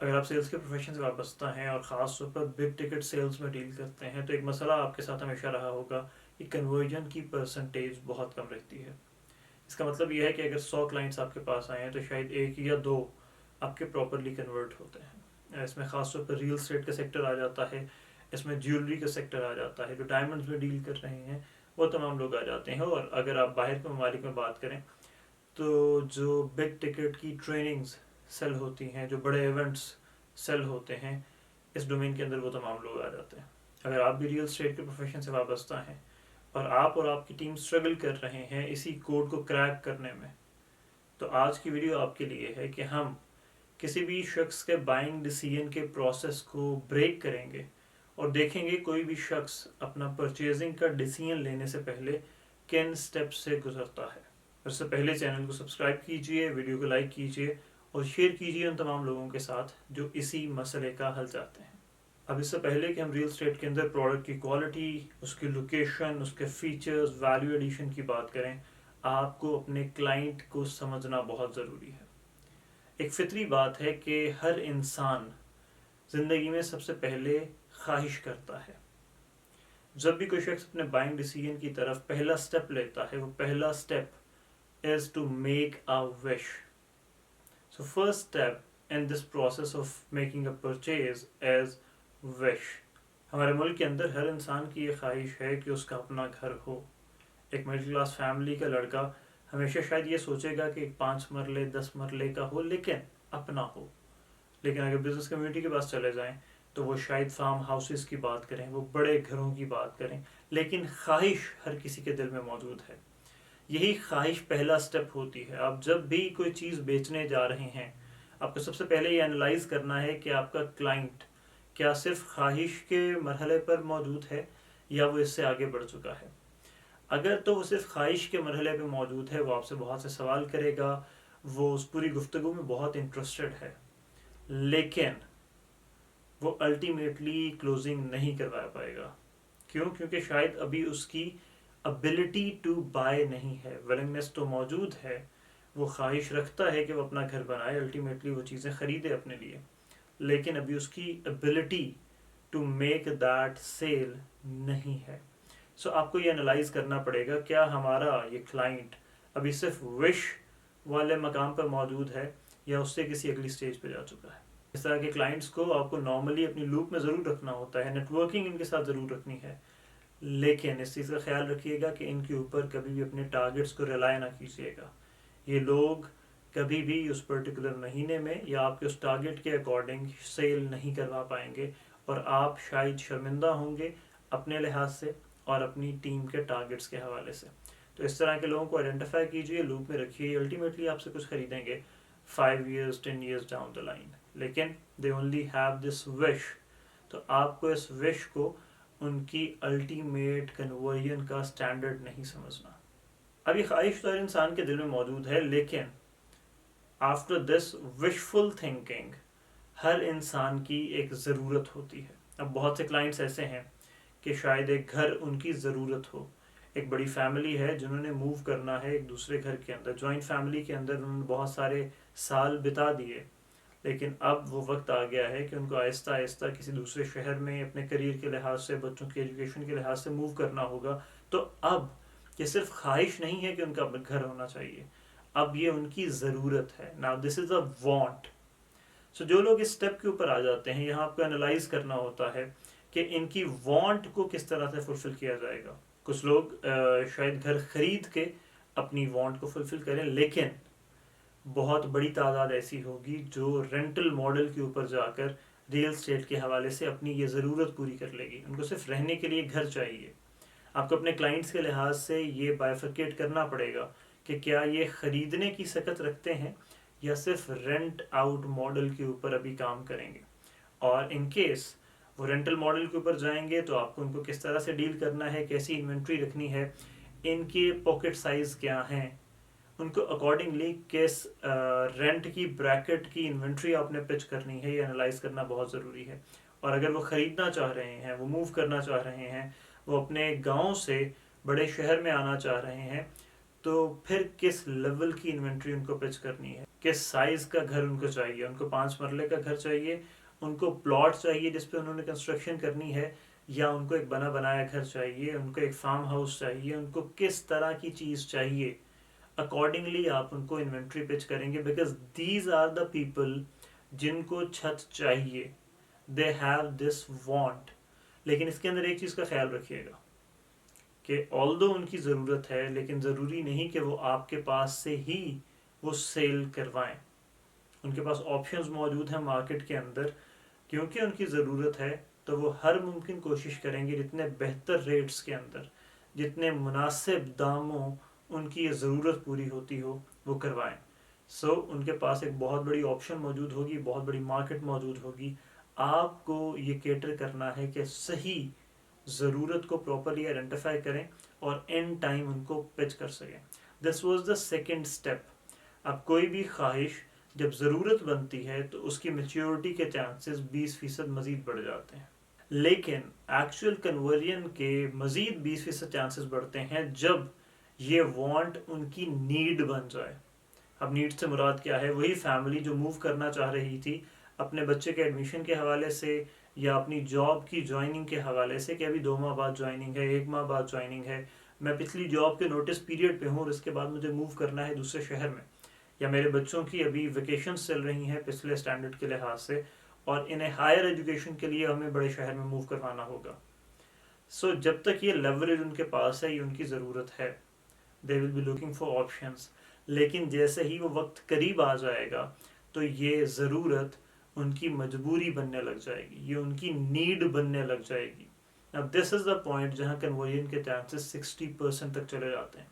اگر آپ سیلز کے پروفیشن سے وابستہ ہیں اور ख़اص طور پر بگ ٹکٹ سیلز میں ڈیل کرتے ہیں تو ایک مسئلہ آپ کے ساتھ ہمیشہ رہا ہوگا کہ کنورژن کی پرسنٹیج بہت کم رہتی ہے. اس کا مطلب یہ ہے کہ اگر 100 کلائنٹس آپ کے پاس آئے ہیں تو شاید ایک یا دو آپ کے پراپرلی کنورٹ ہوتے ہیں. اس میں خاص طور پر ریل اسٹیٹ کا سیکٹر آ جاتا ہے, اس میں جیولری کا سیکٹر آ جاتا ہے, جو ڈائمنڈز میں ڈیل کر رہے ہیں وہ تمام لوگ آ جاتے ہیں. اور اگر آپ باہر کے ممالک میں بات کریں تو جو بگ ٹکٹ کی ٹریننگز سیل ہوتی ہیں, جو بڑے ایونٹس سیل ہوتے ہیں, اس ڈومین کے اندر وہ تمام لوگ آ جاتے ہیں. اگر آپ بھی ریل اسٹیٹ کے پروفیشن سے وابستہ ہیں اور آپ کی ٹیم اسٹرگل کر رہے ہیں اسی کوڈ کو کریک کرنے میں, تو آج کی ویڈیو آپ کے لیے ہے کہ ہم کسی بھی شخص کے بائنگ ڈیسیژن کے پروسیس کو بریک کریں گے اور دیکھیں گے کوئی بھی شخص اپنا پرچیزنگ کا ڈیسیژن لینے سے پہلے کن سٹیپس سے گزرتا ہے. اس سے پہلے چینل کو سبسکرائب کیجئے, ویڈیو کو لائک کیجئے اور شیئر کیجئے ان تمام لوگوں کے ساتھ جو اسی مسئلے کا حل چاہتے ہیں. اب اس سے پہلے کہ ہم ریل اسٹیٹ کے اندر پروڈکٹ کی کوالٹی, اس کی لوکیشن, اس کے فیچرز, ویلیو ایڈیشن کی بات کریں, آپ کو اپنے کلائنٹ کو سمجھنا بہت ضروری ہے. ایک فطری بات ہے کہ ہر انسان زندگی میں سب سے پہلے خواہش کرتا ہے. جب بھی کوئی شخص اپنے بائنگ ڈیسیژن کی طرف پہلا سٹیپ لیتا ہے, وہ پہلا step is to make a wish. So first step in this process of making a purchase is wish. ہمارے ملک کے اندر ہر انسان کی یہ خواہش ہے کہ اس کا اپنا گھر ہو. ایک مڈل کلاس فیملی کا لڑکا ہمیشہ شاید یہ سوچے گا کہ 5 مرلے 10 مرلے کا ہو لیکن اپنا ہو. لیکن اگر بزنس کمیونٹی کے پاس چلے جائیں تو وہ شاید فارم ہاؤسز کی بات کریں, وہ بڑے گھروں کی بات کریں, لیکن خواہش ہر کسی کے دل میں موجود ہے. یہی خواہش پہلا سٹیپ ہوتی ہے. آپ جب بھی کوئی چیز بیچنے جا رہے ہیں آپ کو سب سے پہلے یہ انالائز کرنا ہے کہ آپ کا کلائنٹ کیا صرف خواہش کے مرحلے پر موجود ہے یا وہ اس سے آگے بڑھ چکا ہے. اگر تو وہ صرف خواہش کے مرحلے پہ موجود ہے, وہ آپ سے بہت سے سوال کرے گا, وہ اس پوری گفتگو میں بہت انٹرسٹڈ ہے, لیکن وہ الٹیمیٹلی کلوزنگ نہیں کروا پائے گا. کیوں؟ کیونکہ شاید ابھی اس کی ابیلٹی ٹو بائی نہیں ہے. ولنگنس تو موجود ہے, وہ خواہش رکھتا ہے کہ وہ اپنا گھر بنائے, الٹیمیٹلی وہ چیزیں خریدے اپنے لیے, لیکن ابھی اس کی ability to make that sale نہیں ہے. سو آپ کو یہ انالائز کرنا پڑے گا کیا ہمارا یہ کلائنٹ ابھی صرف وش والے مقام پر موجود ہے یا اس سے کسی اگلی سٹیج پہ جا چکا ہے. اس طرح کے کلائنٹس کو آپ کو نارملی اپنی لوپ میں ضرور رکھنا ہوتا ہے, نیٹ ورکنگ ان کے ساتھ ضرور رکھنی ہے, لیکن اس چیز کا خیال رکھیے گا کہ ان کے اوپر کبھی بھی اپنے ٹارگٹس کو ریلائی نہ کیجیے گا. یہ لوگ کبھی بھی اس پرٹیکولر مہینے میں یا آپ کے اس ٹارگٹ کے اکارڈنگ سیل نہیں کروا پائیں گے اور آپ شاید شرمندہ ہوں گے اپنے لحاظ سے اور اپنی ٹیم کے ٹارگٹس کے حوالے سے. تو اس طرح کے لوگوں کو آئیڈینٹیفائی کیجیے, لوپ میں رکھیے. الٹیمیٹلی آپ سے کچھ خریدیں گے 5 years 10 years down the line, لیکن دے اونلی ہیو دس وش. تو آپ کو اس وش کو ان کی الٹیمیٹ کنورژن کا سٹینڈرڈ نہیں سمجھنا. ابھی خواہش تو ہر انسان کے دل میں موجود ہے, لیکن آفٹر دس وشفل تھنکنگ ہر انسان کی ایک ضرورت ہوتی ہے. اب بہت سے کلائنٹس ایسے ہیں کہ شاید ایک گھر ان کی ضرورت ہو, ایک بڑی فیملی ہے جنہوں نے موو کرنا ہے ایک دوسرے گھر کے اندر, جوائنٹ فیملی کے اندر انہوں نے بہت سارے سال بتا دیے, لیکن اب وہ وقت آ گیا ہے کہ ان کو آہستہ آہستہ کسی دوسرے شہر میں اپنے کریئر کے لحاظ سے, بچوں کی ایجوکیشن کے لحاظ سے موو کرنا ہوگا. تو اب یہ صرف خواہش نہیں ہے کہ ان کا گھر ہونا چاہیے, اب یہ ان کی ضرورت ہے. Now this is a want. سو جو لوگ اس سٹیپ کے اوپر آ جاتے ہیں, یہاں آپ کو انالائز کرنا ہوتا ہے کہ ان کی وانٹ کو کس طرح سے فلفل کیا جائے گا. کچھ لوگ شاید گھر خرید کے اپنی وانٹ کو فلفل کریں, لیکن بہت بڑی تعداد ایسی ہوگی جو رینٹل ماڈل کے اوپر جا کر ریل اسٹیٹ کے حوالے سے اپنی یہ ضرورت پوری کر لے گی. ان کو صرف رہنے کے لیے گھر چاہیے. آپ کو اپنے کلائنٹس کے لحاظ سے یہ بائفرکیٹ کرنا پڑے گا کہ کیا یہ خریدنے کی سکت رکھتے ہیں یا صرف رینٹ آؤٹ ماڈل کے اوپر ابھی کام کریں گے. اور ان کیس وہ رینٹل ماڈل کے اوپر جائیں گے تو آپ کو ان کو کس طرح سے ڈیل کرنا ہے, کیسی انوینٹری رکھنی ہے, ان کے پاکٹ سائز کیا ہیں, ان کو اکارڈنگلی کس رینٹ کی بریکٹ کی انوینٹری آپ نے پچ کرنی ہے, یہ انالائز کرنا بہت ضروری ہے. اور اگر وہ خریدنا چاہ رہے ہیں, وہ موو کرنا چاہ رہے ہیں, وہ اپنے گاؤں سے بڑے شہر میں آنا چاہ رہے ہیں, تو پھر کس لیول کی انوینٹری ان کو پچ کرنی ہے, किस साइज़ का घर उनको चाहिए, उनको 5 मरले का घर चाहिए, उनको प्लॉट चाहिए जिस पे उन्होंने कंस्ट्रक्शन करनी है, या उनको एक बना बनाया घर चाहिए, उनको एक फार्म हाउस चाहिए, उनको किस तरह की चीज़ चाहिए, अकॉर्डिंगली आप उनको इन्वेंट्री पिच करेंगे, because these are the people जिनको छत चाहिए, दे हैव दिस वांट। लेकिन इसके अंदर एक चीज़ का ख्याल रखिएगा कि ऑल्दो उनकी ज़रूरत है, लेकिन ज़रूरी नहीं कि वो आपके पास से ही वो सेल करवाएं। उनके पास ऑप्शंस मौजूद हैं मार्केट के अंदर, क्योंकि उनकी ज़रूरत है तो वो हर मुमकिन कोशिश करेंगे जितने बेहतर रेट्स के अंदर, जितने मुनासिब दामों उनकी ये ज़रूरत पूरी होती हो वो करवाएं। सो उनके पास एक बहुत बड़ी ऑप्शन मौजूद होगी, बहुत बड़ी मार्केट मौजूद होगी। आपको ये केटर करना है कि सही ज़रूरत को प्रॉपरली आइडेंटिफाई करें और इन टाइम उनको पिच कर सकें। This was the second step. अब कोई भी ख्वाहिश जब ज़रूरत बनती है तो उसकी मेच्योरिटी के चांसेस 20% मज़ीद बढ़ जाते हैं, लेकिन एक्चुअल कन्वर्जन के मज़ीद 20% चांसेस बढ़ते हैं जब ये वांट उनकी नीड बन जाए। अब नीड से मुराद क्या है? वही फैमिली जो मूव करना चाह रही थी अपने बच्चे के एडमिशन के हवाले से या अपनी जॉब की ज्वाइनिंग के हवाले से, कि अभी 2 माह बाद ज्वाइनिंग है, 1 माह बाद ज्वाइनिंग है, मैं पिछली जॉब के नोटिस पीरियड पे हूँ और इसके बाद मुझे मूव करना है दूसरे शहर में, या मेरे बच्चों की अभी वेकेशंस चल रही हैं पिछले स्टैंडर्ड के लिहाज से और इन्हें हायर एजुकेशन के लिए हमें बड़े शहर में मूव करवाना होगा। सो जब तक ये लेवरेज उनके पास है, ये उनकी ज़रूरत है, they will be looking for options. लेकिन जैसे ही वो वक्त करीब आ जाएगा तो ये ज़रूरत उनकी मजबूरी बनने लग जाएगी, ये उनकी नीड बनने लग जाएगी। अब दिस इज़ द पॉइंट जहाँ कन्वर्जन के चांसेस 60% तक चले जाते हैं।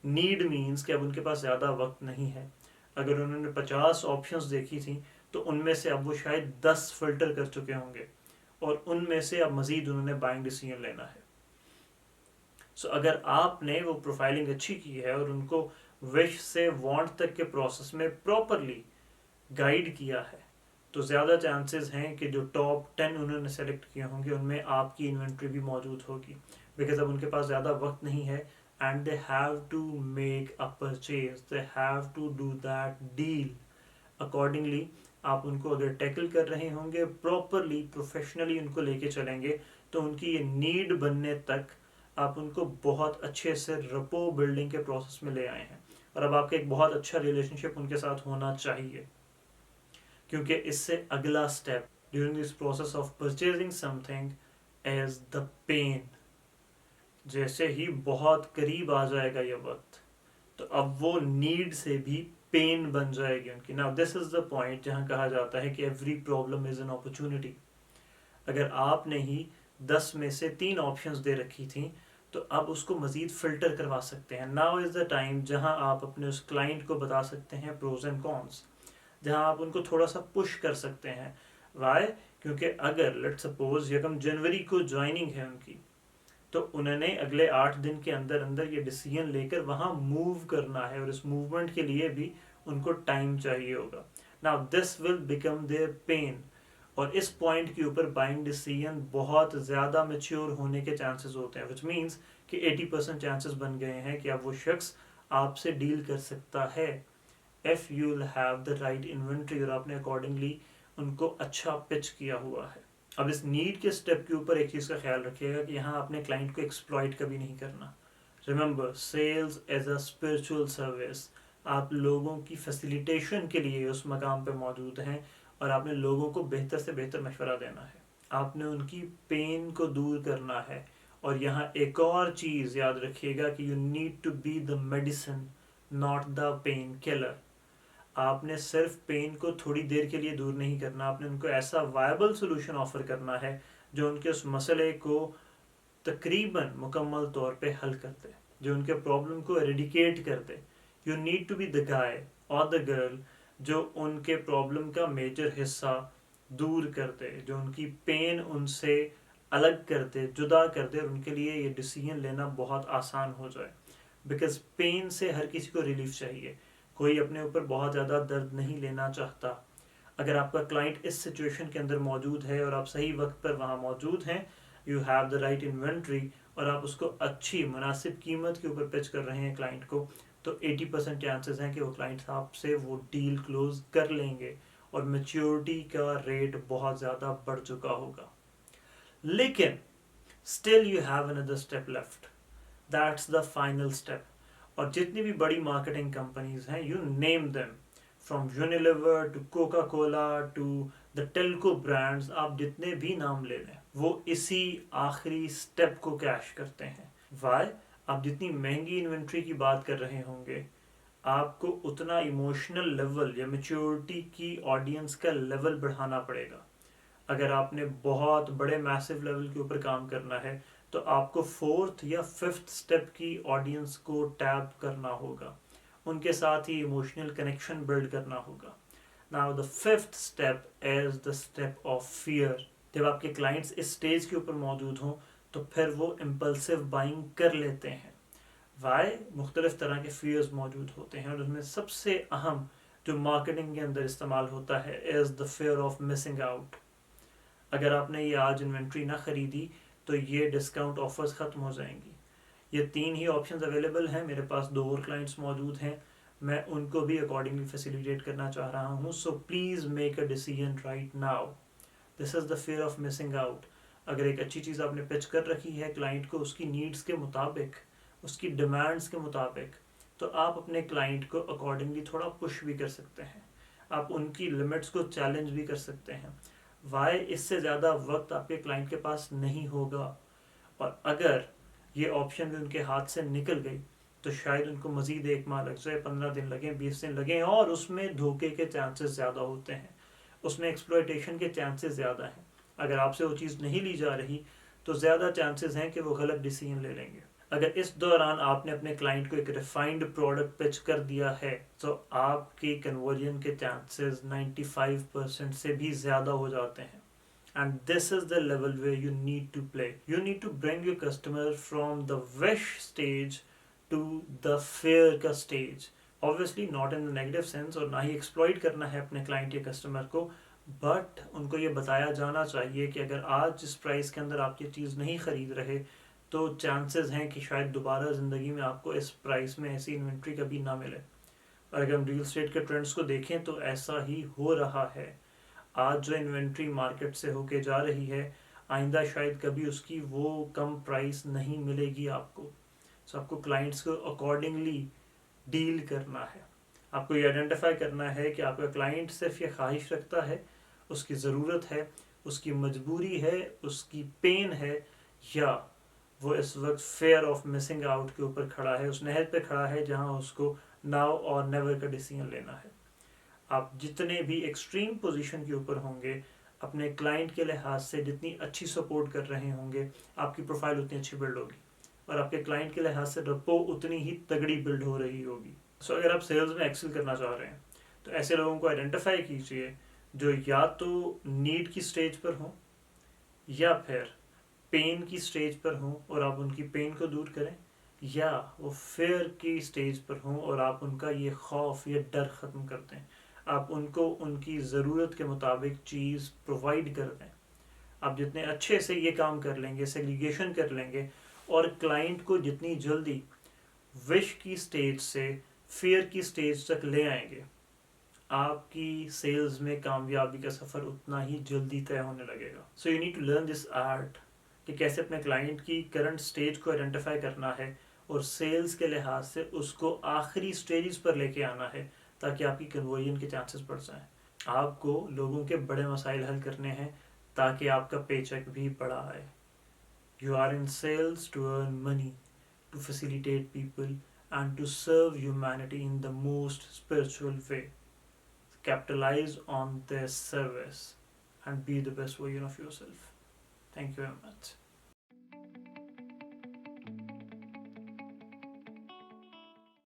नीड मीन्स कि अब उनके पास ज़्यादा वक्त नहीं है। अगर उन्होंने 50 ऑप्शंस देखी थी तो उनमें से अब वो शायद 10 फिल्टर कर चुके होंगे और उनमें से अब मज़ीद उन्होंने बाइंग डिसीजन लेना है। सो अगर आपने वो प्रोफाइलिंग अच्छी की है और उनको विश से वांट तक के प्रोसेस में प्रॉपरली गाइड किया है तो ज़्यादा चांसेस हैं कि जो टॉप 10 उन्होंने सेलेक्ट किए होंगे उनमें आपकी इन्वेंट्री भी मौजूद होगी, बिकॉज अब उनके पास ज़्यादा वक्त नहीं है and they have to make a purchase, they have to do that deal. Accordingly आप उनको अगर टैकल कर रहे होंगे प्रॉपरली प्रोफेशनली उनको लेके चलेंगे तो उनकी ये नीड बनने तक आप उनको बहुत अच्छे से रपो बिल्डिंग के प्रोसेस में ले आए हैं और अब आपका एक बहुत अच्छा रिलेशनशिप उनके साथ होना चाहिए, क्योंकि इससे अगला step during this process of purchasing something is the pain. जैसे ही बहुत करीब आ जाएगा ये वक्त तो अब वो नीड से भी पेन बन जाएगी उनकी। Now this is the point जहाँ कहा जाता है कि every problem is an opportunity. अगर आपने ही 10 में से 3 ऑप्शंस दे रखी थी तो अब उसको मज़ीद फ़िल्टर करवा सकते हैं। नाउ इज़ द टाइम जहां आप अपने उस क्लाइंट को बता सकते हैं प्रोज एंड कॉन्स, जहां आप उनको थोड़ा सा पुश कर सकते हैं। वाई? क्योंकि अगर लेट सपोज यकम जनवरी को ज्वाइनिंग है उनकी तो उन्होंने अगले 8 दिन के अंदर अंदर ये डिसीजन लेकर वहां मूव करना है और इस मूवमेंट के लिए भी उनको टाइम चाहिए होगा। Now this will become their pain और इस पॉइंट के ऊपर बाइंग डिसीजन बहुत ज़्यादा मैच्योर होने के चांसेस होते हैं, विच मीन्स कि 80% चांसेस बन गए हैं कि अब वो शख्स आपसे डील कर सकता है if you will have the right inventory और आपने अकॉर्डिंगली उनको अच्छा पिच किया हुआ है। अब इस नीड के स्टेप के ऊपर एक चीज़ का ख्याल रखिएगा कि यहाँ आपने क्लाइंट को एक्सप्लॉइट कभी नहीं करना। Remember, sales as a spiritual service. आप लोगों की फैसिलिटेशन के लिए उस मकाम पे मौजूद हैं और आपने लोगों को बेहतर से बेहतर मशवरा देना है, आपने उनकी पेन को दूर करना है। और यहाँ एक और चीज़ याद रखिएगा कि you need to be the medicine not the pain killer. आपने सिर्फ पेन को थोड़ी देर के लिए दूर नहीं करना, आपने उनको ऐसा वायबल सोल्यूशन ऑफर करना है जो उनके उस मसले को तकरीबन मुकम्मल तौर पे हल कर दे, जो उनके प्रॉब्लम को एरेडिकेट कर दे। You need to be the guy और द गर्ल जो उनके प्रॉब्लम का मेजर हिस्सा दूर कर दे, जो उनकी पेन उनसे अलग कर दे, जुदा कर दे और उनके लिए ये डिसीजन लेना बहुत आसान हो जाए। बिकॉज पेन से हर किसी को रिलीफ चाहिए, कोई अपने ऊपर बहुत ज़्यादा दर्द नहीं लेना चाहता। अगर आपका क्लाइंट इस सिचुएशन के अंदर मौजूद है और आप सही वक्त पर वहाँ मौजूद हैं, you have the right inventory और आप उसको अच्छी मुनासिब कीमत के ऊपर पिच कर रहे हैं क्लाइंट को, तो 80% चांसेस हैं कि वो क्लाइंट्स आपसे वो डील क्लोज कर लेंगे और मैच्योरिटी का रेट बहुत ज़्यादा बढ़ चुका होगा. लेकिन still you have another step left, that's the final step. और जितनी भी बड़ी मार्केटिंग कंपनीज हैं, you name them, from Unilever to Coca Cola to the Telco brands, आप जितने भी नाम ले लें, वो इसी आखिरी स्टेप को कैश करते हैं. वाई? आप जितनी महंगी इन्वेंट्री की बात कर रहे होंगे, आपको उतना इमोशनल लेवल या मैच्योरिटी की ऑडियंस का लेवल बढ़ाना पड़ेगा. अगर आपने बहुत बड़े मैसिव लेवल के ऊपर काम करना है तो आपको फोर्थ या फिफ्थ स्टेप की ऑडियंस को टैप करना होगा, उनके साथ ही इमोशनल कनेक्शन बिल्ड करना होगा. Now the fifth step is the step of fear. जब आपके क्लाइंट्स इस स्टेज के ऊपर मौजूद हों तो फिर वो इम्पल्सिव बाइंग कर लेते हैं. वाई? मुख्तलिफ तरह के फियर्स मौजूद होते हैं और उसमें सबसे अहम जो मार्केटिंग के अंदर इस्तेमाल होता है is the fear of missing out. अगर आपने ये आज इन्वेंट्री ना खरीदी तो ये डिस्काउंट ऑफर्स ख़त्म हो जाएंगी. ये 3 ही ऑप्शंस अवेलेबल हैं. मेरे पास 2 और क्लाइंट्स मौजूद हैं, मैं उनको भी अकॉर्डिंगली फैसिलिटेट करना चाह रहा हूँ. So please make a decision right now. This is the fear of missing out. अगर एक अच्छी चीज़ आपने पिच कर रखी है क्लाइंट को उसकी नीड्स के मुताबिक, उसकी डिमांड्स के मुताबिक, तो आप अपने क्लाइंट को अकॉर्डिंगली थोड़ा पुश भी कर सकते हैं. आप उनकी लिमिट्स को चैलेंज भी कर सकते हैं. वाई? इससे ज़्यादा वक्त आपके क्लाइंट के पास नहीं होगा. और अगर ये ऑप्शन भी उनके हाथ से निकल गई तो शायद उनको मज़ीद 1 माह लग जाए, 15 दिन लगें, 20 दिन लगें, और उसमें धोखे के चांसेस ज़्यादा होते हैं, उसमें एक्सप्लॉयटेशन के चांसेस ज़्यादा हैं. अगर आपसे वो चीज़ नहीं ली जा रही तो ज़्यादा चांसेस हैं कि वो गलत डिसीजन ले लेंगे. अगर इस दौरान आपने अपने क्लाइंट को एक रिफाइंड प्रोडक्ट पिच कर दिया है तो आपकी कन्वर्जन के चांसेस 95% से भी ज़्यादा हो जाते हैं. And this is the level where you need to play. You need to bring your customer from the wish stage to the fear का stage. Obviously not in the negative sense, और ना ही exploit करना है अपने client या customer को, but उनको ये बताया जाना चाहिए कि अगर आज जिस प्राइस के अंदर आप ये चीज़ नहीं ख़रीद रहे तो चांसेस हैं कि शायद दोबारा ज़िंदगी में आपको इस प्राइस में ऐसी इन्वेंट्री कभी ना मिले. और अगर हम रियल स्टेट के ट्रेंड्स को देखें तो ऐसा ही हो रहा है. आज जो इन्वेंट्री मार्केट से होके जा रही है, आइंदा शायद कभी उसकी वो कम प्राइस नहीं मिलेगी आपको. सो आपको क्लाइंट्स को अकॉर्डिंगली डील करना है. आपको ये आइडेंटिफाई करना है कि आपका क्लाइंट सिर्फ ये ख्वाहिश रखता है, उसकी ज़रूरत है, उसकी मजबूरी है, उसकी पेन है, या वो इस वक्त फेयर ऑफ मिसिंग आउट के ऊपर खड़ा है, उस नहर पे खड़ा है जहाँ उसको नाउ और नेवर का डिसीजन लेना है. आप जितने भी एक्सट्रीम पोजीशन के ऊपर होंगे, अपने क्लाइंट के लिहाज से जितनी अच्छी सपोर्ट कर रहे होंगे, आपकी प्रोफाइल उतनी अच्छी बिल्ड होगी और आपके क्लाइंट के लिहाज से रपो उतनी ही तगड़ी बिल्ड हो रही होगी. सो अगर आप सेल्स में एक्सेल करना चाह रहे हैं तो ऐसे लोगों को आइडेंटिफाई कीजिए जो या तो नीड की स्टेज पर हों या फिर पेन की स्टेज पर हों और आप उनकी पेन को दूर करें, या वो फेयर की स्टेज पर हों और आप उनका ये खौफ, ये डर ख़त्म कर दें. आप उनको उनकी ज़रूरत के मुताबिक चीज़ प्रोवाइड कर दें. आप जितने अच्छे से ये काम कर लेंगे, सेग्रीगेशन कर लेंगे और क्लाइंट को जितनी जल्दी विश की स्टेज से फेयर की स्टेज तक ले आएंगे, आपकी सेल्स में कामयाबी का सफ़र उतना ही जल्दी तय होने लगेगा. So you need to learn this art कि कैसे अपने क्लाइंट की करंट स्टेज को आइडेंटिफाई करना है और सेल्स के लिहाज से उसको आखिरी स्टेजेस पर लेके आना है ताकि आपकी कन्वर्जन के चांसेस बढ़ जाएं. आपको लोगों के बड़े मसाइल हल करने हैं ताकि आपका पे चेक भी बड़ा आए. You are in sales to earn money, to facilitate people and to serve humanity in the most spiritual way. Capitalize on this service and be the best version of yourself. Thank you very much.